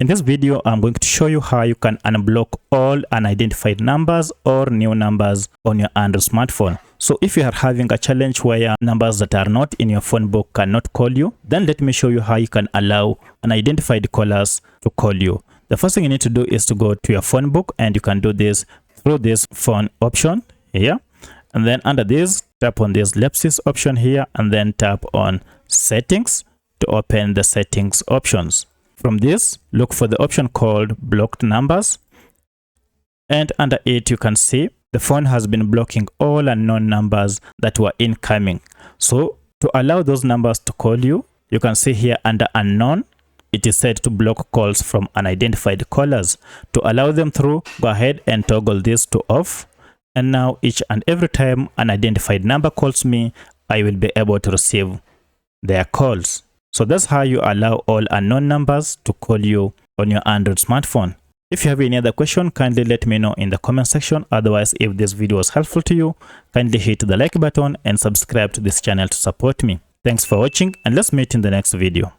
In this video, I'm going to show you how you can unblock all unidentified numbers or new numbers on your Android smartphone. So if you are having a challenge where numbers that are not in your phone book cannot call you, then let me show you how you can allow unidentified callers to call you. The first thing you need to do is to go to your phone book, and you can do this through this phone option here. And then under this, tap on this ellipsis option here, and then tap on settings to open the settings options. From this, look for the option called blocked numbers, and under it you can see the phone has been blocking all unknown numbers that were incoming. So to allow those numbers to call you, you can see here under unknown, it is set to block calls from unidentified callers. To allow them through, go ahead and toggle this to off, and now each and every time an identified number calls me, I will be able to receive their calls. So that's how you allow all unknown numbers to call you on your Android smartphone. If you have any other question, kindly let me know in the comment section. Otherwise, if this video was helpful to you, kindly hit the like button and subscribe to this channel to support me. Thanks for watching, and let's meet in the next video.